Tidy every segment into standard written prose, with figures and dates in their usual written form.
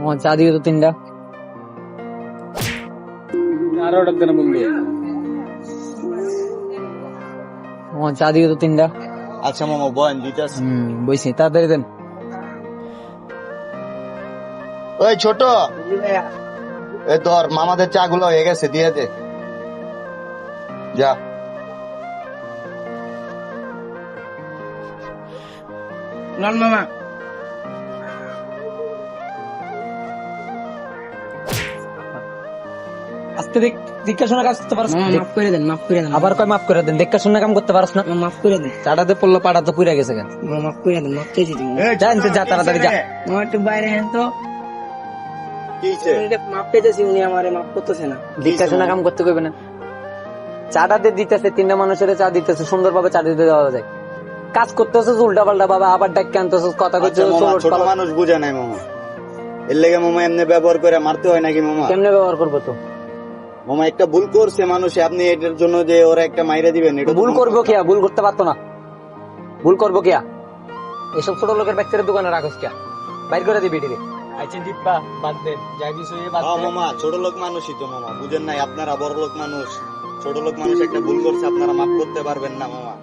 আমার চা দিও তো তিনটা। আরো অর্ডার দেন বন্ধু। আমার চা দিও তো তিনটা। আচ্ছা মামা বয়েন দিতেছি। বইছি, তাড়াতাড়ি দেন। ওই ছোট, এই তোর মামাদের চা গুলো হয়ে গেছে, দিয়ে দে যা। নন মামা। আজকে দেখা শোনা কাজ করতে পারছ না? মাফ করে দেন, মাফ করে দেন। আবার কয় মাফ করে দেন? দেখা শোনা কাম করতে পারছ না? মাফ করে দেন, চাটাতে পড়লো, পাড়া তো পুড়ে গেছে কেন? মাফ করে দেন, মাফ চেয়েছি তুমি। যা এনতে, যা তাড়াতাড়ি যা। মামা একটু বাইরে হেন তো। কি হইছে? মাফ পেয়েছি, উনি আমারে মাফ করতেছে না। দেখা শোনা কাম করতে কইবে না? চাটাতে দিতেছে, তিনটা মানুষের চা দিতেছে, সুন্দরভাবে চা দিতে দেওয়া যায়। কাজ করতেছে উল্টা পাল্টা, বাবা আবার ডাক আনতেছে, কথা কইতে আচ্ছা মামা, ছোট মানুষ বুঝে নাই মামা, এর লেগে মামা এমনি ব্যবহার করে মারতে হয় নাকি মামা? কেমনে ব্যবহার করবো তো? মামা একটা ভুল করছে মানুষে, আপনি এটার জন্য যে ওরা একটা মাইরা দিবেন, এটা তো ভুল কোনো করবো কথা কিয়া? ভুল করতে পারতো না? ভুল করবো কিয়া? এসব ছোট লোকের ব্যক্তির দোকানে রাখস কিয়া? বাইর করে দিবি এটিকে। আচ্ছা দিব্যা বাদ দেন, যা কিছু বাদ হ্যাঁ দেন। মামা, ছোট লোক মানুষই তো মামা, বুঝেন নাই? আপনারা বড় লোক মানুষ, ছোট লোক মানুষ একটা ভুল করছে, আপনারা মাফ করতে পারবেন না মামা।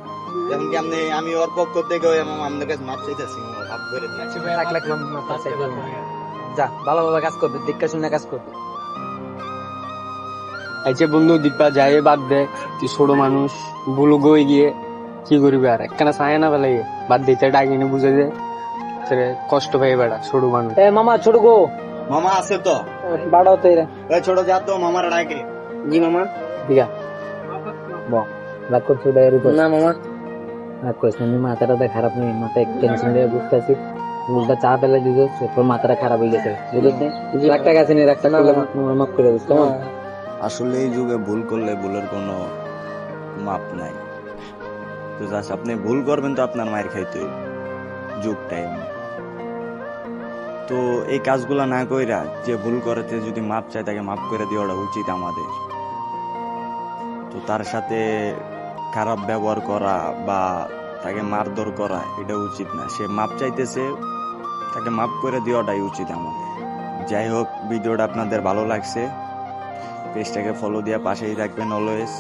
যেমন কি আমি ওর পক্ষ থেকে হয়ে মামা আপনার কাছে মাফ চাইতেছি মামা, মাফ করে দিন। আচ্ছা ভাই, লাখ লাখ মাফ চাইতে হবে না। যা ভালোভাবে কাজ করবে, দেখা শুনে কাজ করবে। আচ্ছা বন্ধু, দিব্যা যাই বাদ দে, তুই ছোট মানুষ, ভুল গই গিয়ে কি করবি? আর একখানা চায় না বেলা বাদ দিতে ডাকিনি, বুঝে যে কষ্ট পাই বেড়া ছোট মানুষ। এ মামা, ছোট গো মামা আছে তো? বাড়াও তো এরা। এই ছোট যা তো মামার ডাকে। জি মামা। দিঘা বাহ, রাগ করছো ভাইয়ের উপর? না মামা। রাগ করিস না, মাথাটা খারাপ নেই, মাথায় টেনশন দিয়ে বুঝতে আছি। উল্টা চা পেলে দিছো, এরপর মাথাটা খারাপ হয়ে গেছে, বুঝলি? লাখ টাকা আছে নি, রাখতে মাফ করে দিস কেমন? আসলে এই যুগে ভুল করলে ভুলের কোনো মাপ নাই। তো জাস্ট আপনি ভুল করবেন তো আপনার মায়ের খাইতে হইবে, যুগ টাইম। তো এই কাজগুলা না কইরা যে ভুল করেতে যদি মাপ চায়, তাকে মাপ করে দেওয়াটা উচিত আমাদের। তো তার সাথে খারাপ ব্যবহার করা বা তাকে মারধর করা এটা উচিত না। সে মাপ চাইতেছে, তাকে মাপ করে দেওয়াটাই উচিত আমাদের। যাই হোক, ভিডিওটা আপনাদের ভালো লাগছে, পেজটাকে ফলো দিয়ে পাশেই থাকবেন অলওয়েজ।